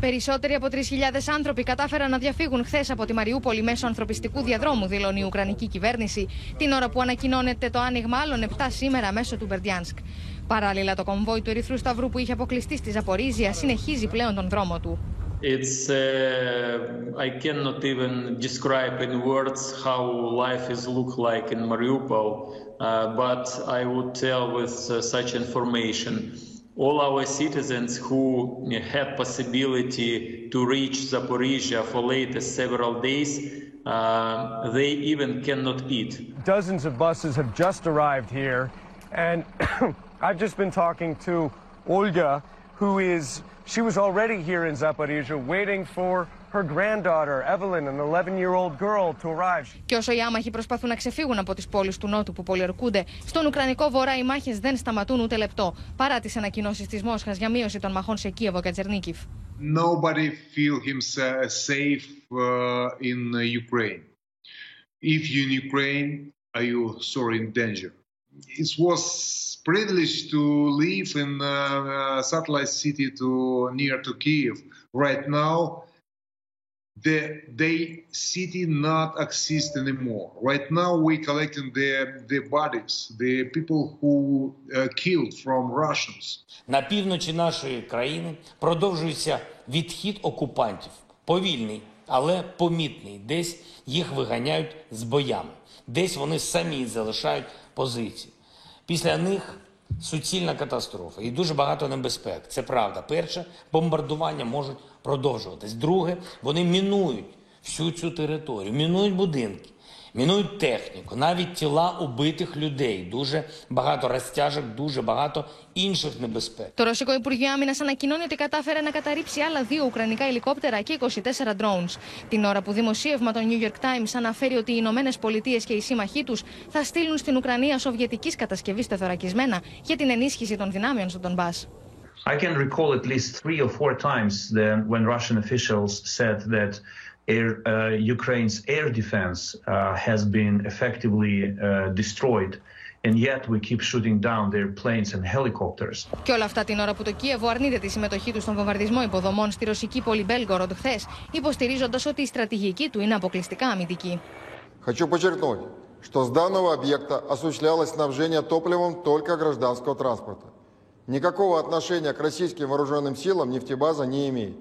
Περισσότεροι από 3.000 άνθρωποι κατάφεραν να διαφύγουν χθες από τη Μαριούπολη μέσω ανθρωπιστικού διαδρόμου, δηλώνει η ουκρανική κυβέρνηση, την ώρα που ανακοινώνεται το άνοιγμα άλλων 7 σήμερα μέσω του Μπερντιάνσκ. Παράλληλα, το κομβόι του Ερυθρού Σταυρού που είχε αποκλειστεί στη Ζαπορίζια συνεχίζει πλέον τον δρόμο του. I cannot even describe in words how life is look like in Mariupol, but I would tell with such information. All our citizens who have possibility to reach Zaporizhia for latest several days, they even cannot eat. Dozens of buses have just arrived here, and I've just been talking to Olga, she was already here in Zaporizhia waiting for her granddaughter, Evelyn, an 11-year-old girl, to arrive. Και όσο οι άμαχοι προσπαθούν να ξεφύγουν από τις πόλεις του Νότου που πολιορκούνται, στον Ουκρανικό βορρά οι μάχες δεν σταματούν ούτε λεπτό, παρά τις ανακοινώσεις της Μόσχας για μείωση των μαχών σε Κίεβο και Τσερνίκιβ. Nobody feel himself safe in Ukraine. If you're in Ukraine, are you sorry in danger? It was privilege to live in a satellite city near to Kiev. Right now, the city not exist anymore. Right now, we collecting the bodies, the people who killed from Russians. На півночі нашої країни продовжується відхід окупантів. Повільний, але помітний. Десь їх виганяють з боями. Десь вони самі залишають позиції. Після них суцільна катастрофа і дуже багато небезпек. Це правда. Перше, бомбардування можуть продовжуватись. Друге, вони мінують всю цю територію, мінують будинки, мінують техніку, навіть тіла убитих людей. Дуже багато розтяжок, дуже багато інших νεμπεσπέκ. Το Ρωσικό Υπουργείο Άμυνας ανακοινώνει ότι κατάφερε να καταρρίψει άλλα 2 ουκρανικά ελικόπτερα και 24 drones. Την ώρα που δημοσίευμα των New York Times αναφέρει ότι οι Ηνωμένες Πολιτείες και οι σύμμαχοί τους θα στείλουν στην Ουκρανία σοβιετικής κατασκευής τεθωρακισμένα για την ενίσχυση των δυνάμεων στο Ντονμπάς. I can recall at least 3 or 4 times when Russian officials said that Ukraine's air defense has been effectively destroyed, and yet we keep shooting down their planes and helicopters. Και όλα αυτά την ώρα που το Κίεβο αρνείται τη συμμετοχή του στον βομβαρδισμό υποδομών στη ρωσική πόλη Μπέλγκοροντ χθες, υποστηρίζοντας ότι η στρατηγική του είναι αποκλειστικά αμυντική. Хочу подчеркнуть, что с данного объекта осуществлялось снабжение топливом только гражданского транспорта. Никакого отношения к российским вооруженным силам нефтебаза не имеет.